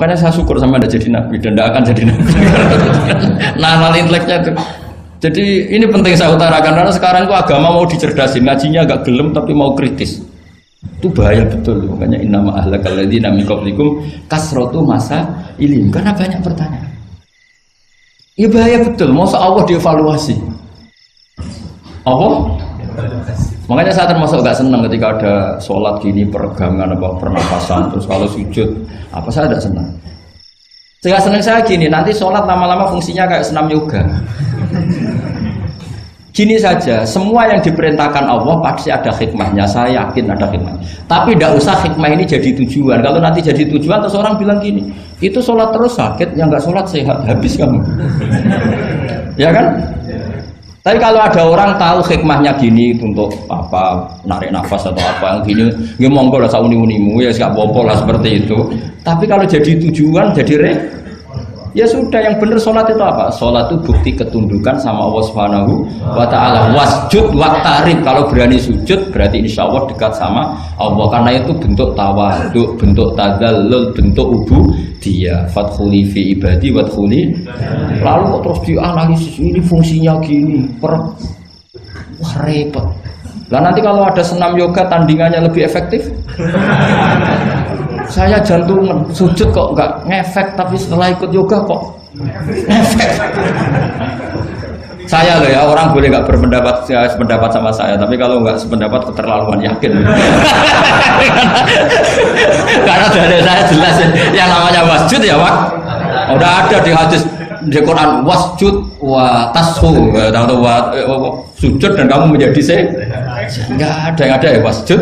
Makanya saya syukur sama Anda jadi nabi dan tidak akan jadi nabi. Nah, hal inteleknya itu. Jadi ini penting saya utarakan karena sekarang kok agama mau dicerdasin, ngajinya agak gelem tapi mau kritis. Itu bahaya betul. Makanya innama ahlakal ladzina min qablikum kasratu masa ilim, karena banyak pertanyaan. Ya bahaya betul. Masa Allah dievaluasi. Allah? Makanya saya termasuk gak senang ketika ada sholat gini peregangan apa pernapasan terus kalau sujud apa saya tidak senang. Sehingga senang saya gini, nanti sholat lama-lama fungsinya kayak senam yoga. Gini saja, semua yang diperintahkan Allah pasti ada hikmahnya, saya yakin ada hikmah. Tapi tidak usah hikmah ini jadi tujuan. Kalau nanti jadi tujuan terus orang bilang gini, itu sholat terus sakit, yang nggak sholat sehat, habis kamu. Ya kan? Tapi kalau ada orang tahu hikmahnya gini untuk apa, narik nafas atau apa yang gini, ya monggo lah sauni-unimu ya nggak apa-apa lah seperti itu. Tapi kalau jadi tujuan, jadi ya sudah, yang benar sholat itu apa? Sholat itu bukti ketundukan sama Allah Subhanahu wa ta'ala. Wasjud waqtarib, kalau berani sujud berarti insya Allah dekat sama Allah. Karena itu bentuk tawadhu, bentuk tadzallul, bentuk ubudiyah. Fadkhuli fi ibadi wadkhuli. Lalu kok terus dianalisis ini fungsinya gini, wah repot. Lah nanti kalau ada senam yoga tandingannya lebih efektif. Saya jantungan, sujud kok nggak ngefek, tapi setelah ikut yoga kok ngefek. Saya loh ya, orang boleh nggak berpendapat sependapat sama saya, tapi kalau nggak sependapat keterlaluan, yakin. Karena dari saya jelas yang namanya wasjud ya Pak. Udah ada di hadis di Quran, wasjud wa tashu, sujud dan kamu menjadi nggak ada yang ada ya wasjud.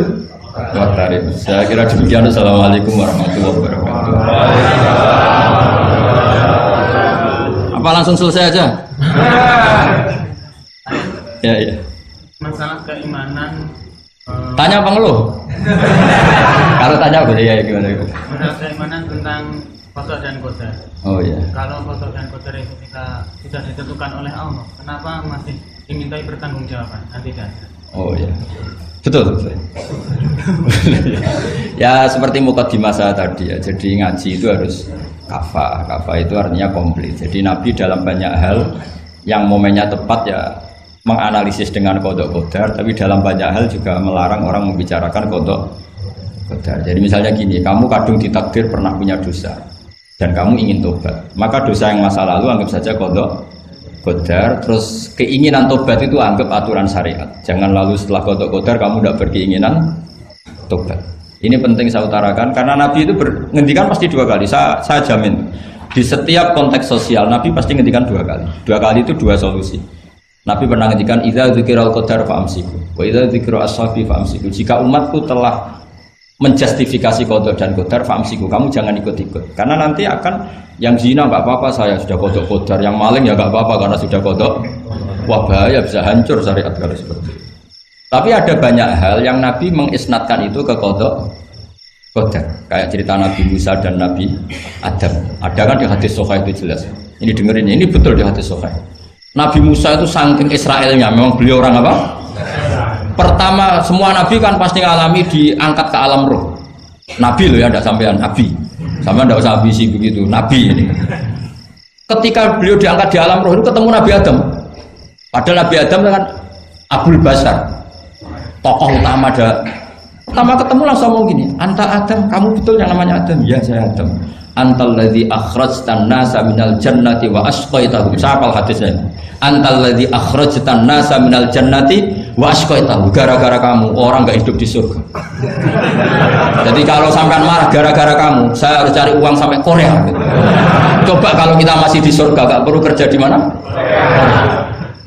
Saya kira demikian. Assalamualaikum warahmatullahi wabarakatuh. Apa langsung selesai aja? Ya. Masalah keimanan. Tanya apa ngeluh? Kalau tanya boleh ya gimana? Masalah keimanan tentang qada dan qadar. Oh iya. Kalau qada dan qadar itu kita sudah ditentukan oleh Allah, kenapa masih dimintai pertanggungjawaban? Kan tidak. Oh iya. Betul. Ya seperti mukadimah saya tadi ya. Jadi ngaji itu harus kafah. Kafah itu artinya komplit. Jadi Nabi dalam banyak hal yang momennya tepat ya menganalisis dengan qada qadar, tapi dalam banyak hal juga melarang orang membicarakan qada qadar. Jadi misalnya gini, kamu kadung ditakdir pernah punya dosa dan kamu ingin tobat, maka dosa yang masa lalu anggap saja qada qadar, terus keinginan tobat itu anggap aturan syariat. Jangan lalu setelah qada qadar kamu tidak berkeinginan tobat. Ini penting saya utarakan karena Nabi itu ngendikan pasti dua kali. Saya jamin di setiap konteks sosial Nabi pasti ngendikan dua kali. Dua kali itu dua solusi. Nabi pernah ngendikan idza dzikiral qadar fa'amsiku wa idza dzikra ashabi fa'amsiku. Jika umatku telah menjustifikasi qada dan qadar fa'amsiku, kamu jangan ikut-ikut. Karena nanti akan yang zina nggak apa-apa, saya sudah qada qadar, yang maling ya nggak apa-apa karena sudah qada. Wah bahaya, bisa hancur syariat kalau seperti itu. Tapi ada banyak hal yang Nabi mengisnadkan itu ke qada qadar. Kayak cerita Nabi Musa dan Nabi Adam. Ada kan di hadis Sahih itu jelas. Ini dengerin, ini betul di hadis Sahih. Nabi Musa itu saking Israelnya, memang beliau orang apa? Pertama, semua Nabi kan pasti ngalami diangkat ke alam roh. Nabi loh ya, tidak sampean Nabi. Sama tidak usah ambisi begitu, Nabi ini. Ketika beliau diangkat di alam roh itu ketemu Nabi Adam. Padahal Nabi Adam kan Abul Basar, tokoh utama ada. Pertama ketemu langsung ngomong gini, anta Adam, kamu betul yang namanya Adam? Ya saya Adam. Antal ladzi akhrajtan nasa minal jannati wa asqaitahum. Siapa hadisnya? Antal ladzi akhrajtan nasa minal jannati wa asqaitahum. Gara-gara kamu orang enggak hidup di surga. Jadi kalau sampean marah gara-gara kamu, saya harus cari uang sampai Korea. Coba kalau kita masih di surga, enggak perlu kerja di mana?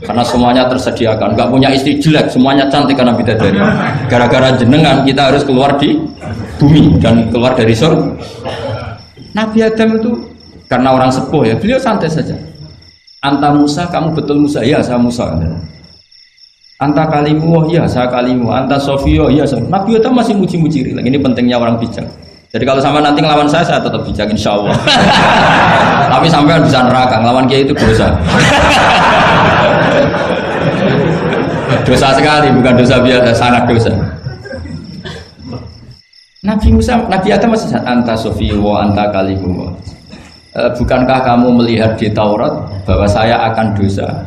Karena semuanya tersediakan, enggak punya istri jelek, semuanya cantik karena bidadari. Gara-gara jenengan kita harus keluar di bumi dan keluar dari surga. Nabi Adam itu karena orang sepuh ya, beliau santai saja. Anta Musa, kamu betul Musa? Ya saya Musa. Anta kalimu? Ya saya kalimu. Anta Sofio? Ya saya. Nabi Adam masih muji-muji. Ini pentingnya orang bijak. Jadi kalau sama nanti ngelawan saya tetap bijak insya Allah. Tapi sampai bisa neraka, ngelawan kiai itu dosa. Dosa sekali, bukan dosa biasa, sangat dosa. Nabi Musa, Nabi Adam masih anta sofi wa anta kalimu. Bukankah kamu melihat di Taurat bahwa saya akan dosa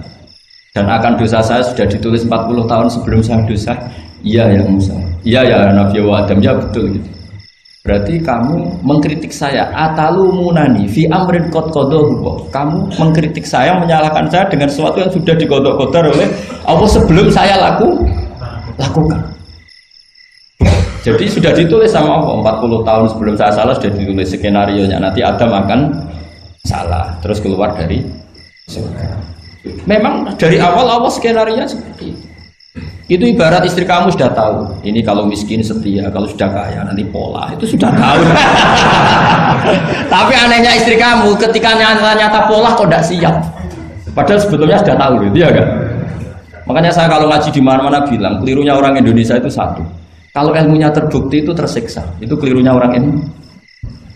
dan akan dosa saya sudah ditulis 40 tahun sebelum saya dosa? Iya ya Musa. Iya ya Nabi Adam, ya betul gitu. Berarti kamu mengkritik saya atalumunani fi amrin qad qadahu. Kamu mengkritik saya, menyalahkan saya dengan sesuatu yang sudah digodok-godok oleh Allah sebelum saya lakukan. Jadi sudah ditulis sama Allah 40 tahun sebelum saya salah sudah ditulis skenario-nya nanti Adam akan salah terus keluar dari surga. Memang dari awal Allah skenario-nya seperti itu. Itu ibarat istri kamu sudah tahu ini kalau miskin setia, kalau sudah kaya nanti pola, itu sudah tahu. Tapi anehnya istri kamu ketika nyata pola kok tidak siap, padahal sebetulnya sudah tahu gitu ya kan. Makanya saya kalau ngaji di mana-mana bilang kelirunya orang Indonesia itu satu, kalau ilmunya terbukti itu tersiksa, itu kelirunya orang ini.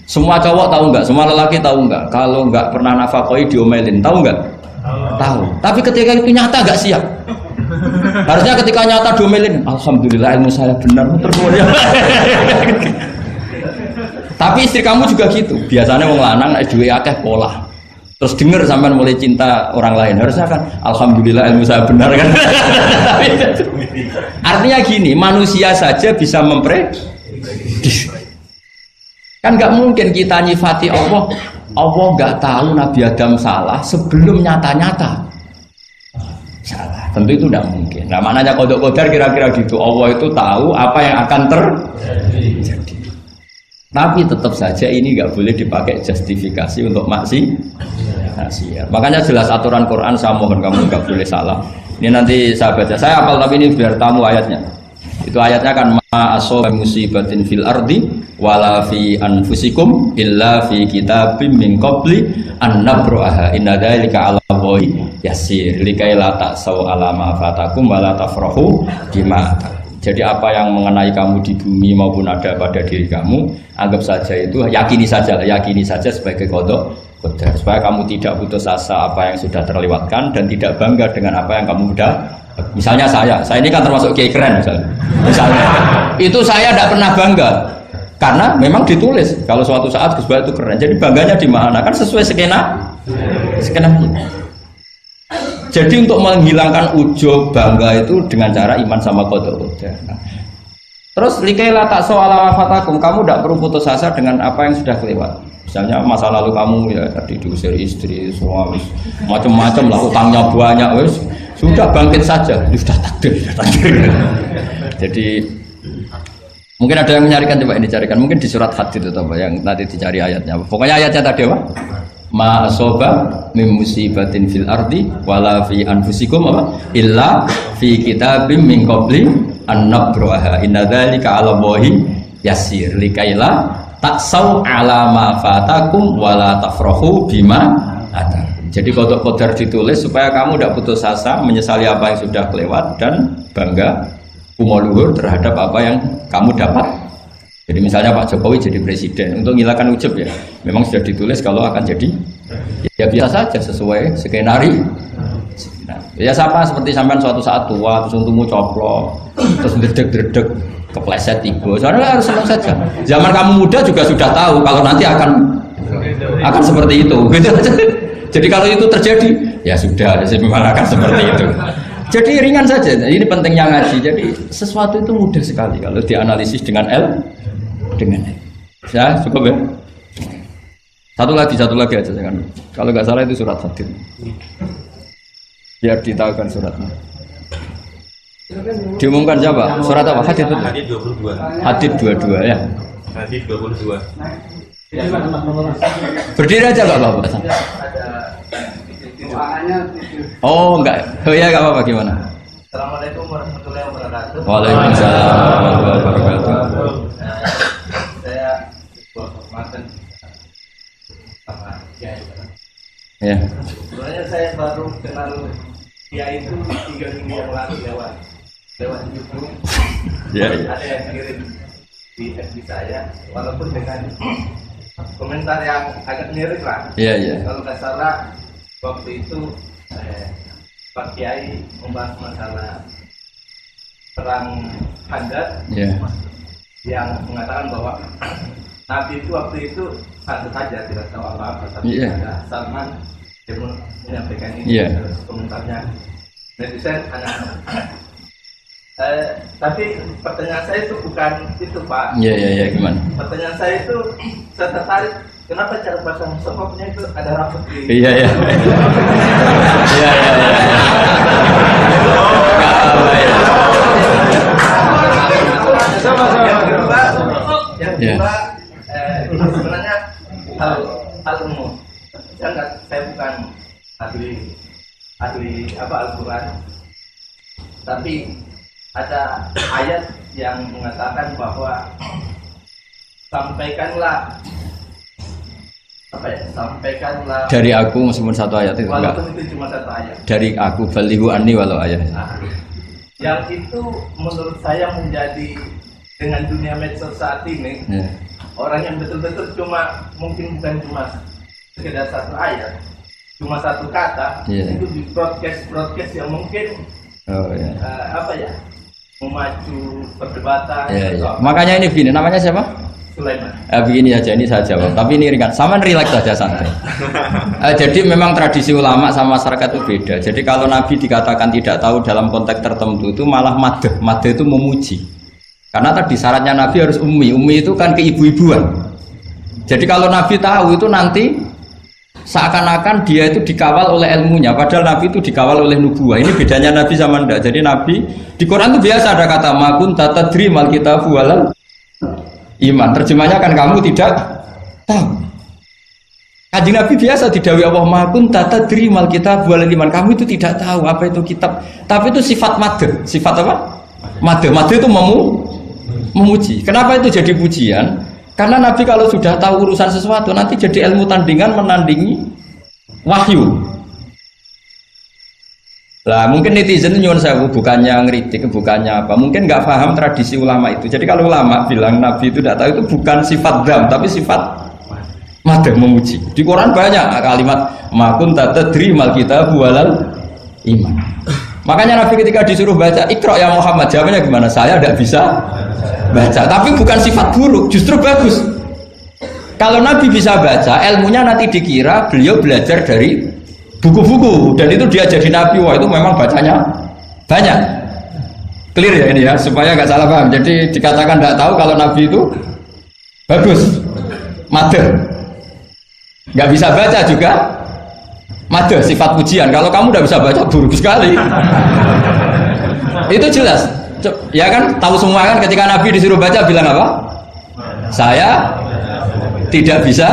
Semua cowok tahu nggak, semua lelaki tahu nggak, kalau nggak pernah nafakoi diomelin, tahu nggak? Tahu. Tapi ketika itu nyata nggak siap. Harusnya ketika nyata domelin, alhamdulillah ilmu saya benar terkemudian. Tapi istri kamu juga gitu. Biasanya wong lanang duwe akeh pola. Terus dengar sampean mulai cinta orang lain. Harusnya kan alhamdulillah ilmu saya benar kan. Artinya gini, manusia saja bisa memprediksi. Kan nggak mungkin kita nyifati Allah. Allah nggak tahu Nabi Adam salah sebelum nyata-nyata salah, tentu itu tidak mungkin. Nah maknanya kodok kodar kira-kira gitu. Allah itu tahu apa yang akan terjadi. Tapi tetap saja ini nggak boleh dipakai justifikasi untuk maksiat. Makanya jelas aturan Quran, saya mohon kamu nggak boleh salah. Ini nanti saya baca. Saya hafal tapi ini biar tamu ayatnya. Itu ayatnya kan ma asoba musibatin fil ardi wala fi anfusikum illa fi kitabim min qabli an nabraha inna dzalika 'ala Allahi yasir likai la ta'sau 'ala ma fatakum wala tafrahu bima. Jadi apa yang mengenai kamu di bumi maupun ada pada diri kamu, anggap saja itu yakini saja sebagai qada qadar supaya kamu tidak putus asa apa yang sudah terlewatkan dan tidak bangga dengan apa yang kamu sudah. Misalnya saya ini kan termasuk kiai keren misalnya itu saya tidak pernah bangga karena memang ditulis kalau suatu saat Gus Bahat itu keren, jadi bangganya di mana kan sesuai skena. Jadi untuk menghilangkan ujub bangga itu dengan cara iman sama qada qadar. Terus likaila ta'sau 'ala wafatakum, kamu tidak perlu putus asa dengan apa yang sudah kelewat. Misalnya masa lalu kamu ya tadi diusir istri, suami, macam-macam lah, utangnya banyak, wes sudah bangkit saja, sudah takdir. Jadi mungkin ada yang mencarikan, coba ini carikan, mungkin di surat Hadid itu apa yang nanti dicari ayatnya. Pokoknya ayatnya tadi apa? Ma asoba min musibatin fil ardi wala fi anfusikum apa? Illa fi kitabim min qabli an nabraha inna dzalika 'ala Allahi yasir likaila taksau 'ala ma fatakum wala tafrahu bima atar. Jadi kodok kodar ditulis supaya kamu tidak putus asa menyesali apa yang sudah kelewat dan bangga umoluhur terhadap apa yang kamu dapat. Jadi misalnya Pak Jokowi jadi presiden untuk menghilangkan ujub ya, memang sudah ditulis kalau akan jadi ya biasa saja sesuai skenario. Nah, ya sama seperti sampean suatu saat tua terus untukmu coplok terus dredeg kepleset tiba. Soalnya harus senang saja. Zaman kamu muda juga sudah tahu kalau nanti akan seperti itu. Gitu. Jadi kalau itu terjadi, ya sudah, memang akan seperti itu. Jadi ringan saja. Ini pentingnya ngaji. Jadi sesuatu itu mudah sekali kalau dianalisis dengan dengan ya cukup ya. Satu lagi aja kan. Kalau nggak salah itu surat Hadid. Biar ditahukan suratnya. Diumumkan siapa? Surat apa? Hadid itu. Hadid 22. Hadid 22 ya. Hadid 22. Berdiri aja Pak Bapak. Oh enggak. Oh ya enggak apa-apa gimana? Assalamualaikum warahmatullahi wabarakatuh. Waalaikumsalam warahmatullahi wabarakatuh. Saya kehormatan sama Kiai. Ya. Sebenarnya saya baru kenal Kiai itu 3 minggu yang lalu lewat YouTube. Ya. Ada yang kirim di FB saya, walaupun dengan komentar yang agak mirip lah. Iya. Kalau nggak salah waktu itu Pak Kiai membahas masalah perang Handar. Iya. yang mengatakan bahwa Nabi itu waktu itu satu saja tidak tahu apa-apa, tapi ada Salman yang menyampaikan ini terus komentarnya netizen anak-anak. Tapi pertanyaan saya itu bukan itu Pak. Iya gimana? Pertanyaan saya itu saya tertarik kenapa cara pasang sokoknya itu ada rapet di. Iya. Yang kedua, ini sebenarnya hal umum. Saya bukan ahli Al-Quran, tapi ada ayat yang mengatakan bahwa sampaikanlah dari aku meskipun satu ayat itu walaupun itu cuma satu ayat dari aku balighu anni walau ayat. Yang itu menurut saya menjadi dengan dunia medsos saat ini orang yang betul-betul mungkin bukan cuma sekedar satu ayat, cuma satu kata itu di broadcast yang mungkin memacu perdebatan. Makanya ini begini, namanya siapa? Sulaiman. Begini aja, ini saya jawab. Tapi ini ringan, sama relax saja santai. Jadi memang tradisi ulama sama masyarakat itu beda. Jadi kalau Nabi dikatakan tidak tahu dalam konteks tertentu itu malah madh. Madh itu memuji. Karena tadi syaratnya Nabi harus ummi. Ummi itu kan keibu-ibuan. Jadi kalau Nabi tahu itu nanti seakan-akan dia itu dikawal oleh ilmunya, padahal Nabi itu dikawal oleh nubuah. Ini bedanya Nabi sama ndak. Jadi Nabi di Quran itu biasa ada kata makun tatadri mal kitabu walal iman. Terjemahnya kan kamu tidak tahu. Kanjeng Nabi biasa didhawuhi Allah makun tatadri mal kitabu walal iman. Kamu itu tidak tahu apa itu kitab. Tapi itu sifat madh. Sifat apa? Madh. Madh itu memuji. Kenapa itu jadi pujian? Karena Nabi kalau sudah tahu urusan sesuatu nanti jadi ilmu tandingan menandingi wahyu. Lah mungkin netizen nyuwun sewu bukannya ngeritik, bukannya apa. Mungkin nggak paham tradisi ulama itu. Jadi kalau ulama bilang Nabi itu tidak tahu itu bukan sifat dzam tapi sifat madh memuji. Di Quran banyak kalimat makun tatadri mal kitabu walal iman. Makanya Nabi ketika disuruh baca Iqra ya Muhammad, jawabannya gimana? Saya tidak bisa baca, tapi bukan sifat buruk, justru bagus. Kalau Nabi bisa baca, ilmunya nanti dikira beliau belajar dari buku-buku dan itu dia jadi Nabi. Wah itu memang bacanya banyak. Clear ya ini ya, supaya nggak salah paham. Jadi dikatakan tidak tahu kalau Nabi itu bagus, madh. Nggak bisa baca juga madh, sifat pujian. Kalau kamu udah bisa baca buruk sekali. Itu jelas. Ya kan, tahu semua kan ketika Nabi disuruh baca bilang apa? Saya tidak bisa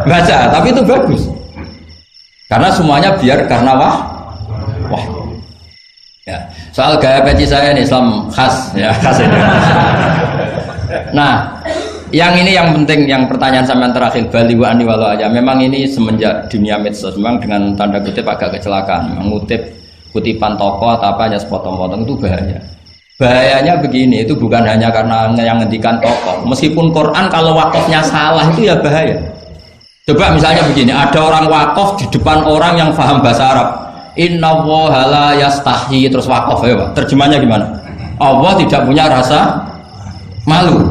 baca, tapi itu bagus. Karena semuanya biar karena wah. Ya, soal gaya peci saya ini Islam khas ya, khas ini. Nah, yang ini yang penting, yang pertanyaan sampean terakhir balighu anni walau aja. Memang ini semenjak dunia medsos memang dengan tanda kutip agak kecelakaan. Mengutip kutipan tokoh atau apa hanya sepotong-potong itu bahaya. Bahayanya begini, itu bukan hanya karena yang ngendikan tokoh. Meskipun Quran kalau wakafnya salah itu ya bahaya. Coba misalnya begini, ada orang wakaf di depan orang yang paham bahasa Arab. Innallaha la yastahi, terus wakaf ya Pak. Terjemahnya gimana? Allah tidak punya rasa malu.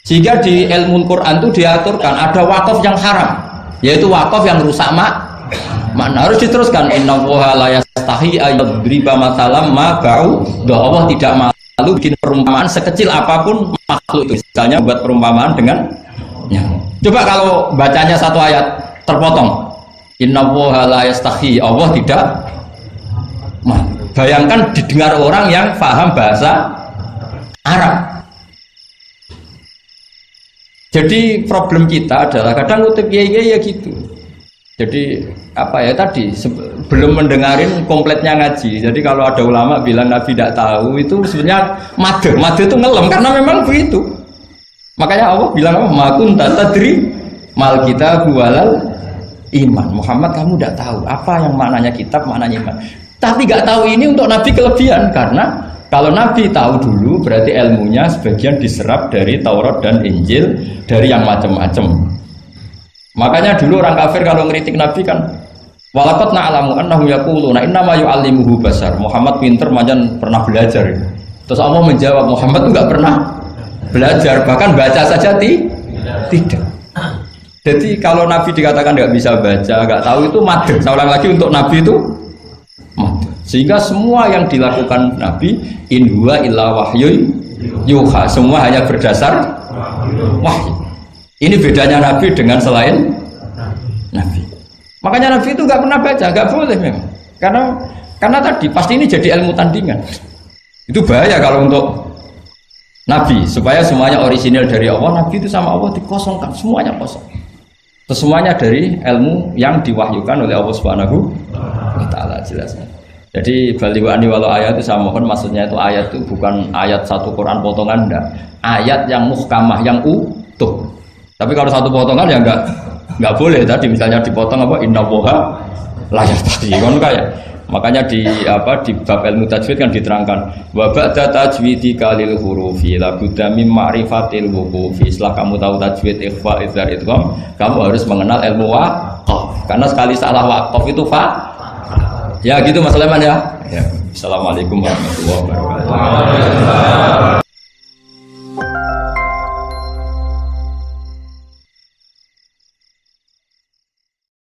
Jika di ilmu Quran itu diaturkan ada wakaf yang haram, yaitu wakaf yang rusak makna. Harus diteruskan innallaha la yastahi ayyadriba mathalam ma ba'u. Allah tidak malu bikin perumpamaan sekecil apapun makhluk itu. Misalnya buat perumpamaan dengan nyamuk. Coba kalau bacanya satu ayat terpotong. Innallaha la yastahi, Allah tidak malu. Bayangkan didengar orang yang paham bahasa Arab. Jadi problem kita adalah kadang ngutip kiai ya gitu. Jadi apa ya tadi belum mendengarin kompletnya ngaji. Jadi kalau ada ulama bilang Nabi tidak tahu itu sebenarnya madh itu ngelem karena memang begitu. Makanya Allah bilang apa? Ma kunta tadri mal kitabu walal iman. Muhammad kamu tidak tahu apa yang maknanya kitab, maknanya iman. Tapi nggak tahu ini untuk Nabi kelebihan karena kalau Nabi tahu dulu berarti ilmunya sebagian diserap dari Taurat dan Injil, dari yang macam-macam. Makanya dulu orang kafir kalau ngeritik Nabi kan walaqad na'lamu annahu yaquluna innama yu'allimuhu basar. Muhammad pinter macam pernah belajar. Terus Allah menjawab, Muhammad itu nggak pernah belajar, bahkan baca saja tidak. Jadi kalau Nabi dikatakan nggak bisa baca, nggak tahu itu madhab. Saya ulang lagi, untuk Nabi itu madhab. Sehingga semua yang dilakukan Nabi, in huwa illa wahyun yuha, semua hanya berdasar wahyu. Ini bedanya Nabi dengan selain Nabi. Makanya Nabi itu nggak pernah baca, nggak boleh memang. Karena tadi pasti ini jadi ilmu tandingan. Itu bahaya kalau untuk Nabi, supaya semuanya orisinal dari Allah. Nabi itu sama Allah dikosongkan, semuanya kosong. Semuanya dari ilmu yang diwahyukan oleh Allah Subhanahu wa Ta'ala, jelasnya. Jadi baliwani walau ayat itu saya mohon, maksudnya itu ayat itu bukan ayat satu Quran potongan, enggak. Ayat yang muhkamah, yang utuh. Tapi kalau satu potongan ya enggak boleh. Tadi misalnya dipotong apa, inna woha layak tadi kan kayak. Makanya di bab ilmu tajwid kan diterangkan wa ba'da tajwidika lil hurufi la budda mim ma'rifatil wuqufi. Setelah kamu tahu tajwid, ikhfa, idhar, idgham, kamu harus mengenal ilmu waqaf. Karena sekali salah waqaf itu ya gitu Mas Leman ya. Assalamualaikum warahmatullahi wabarakatuh.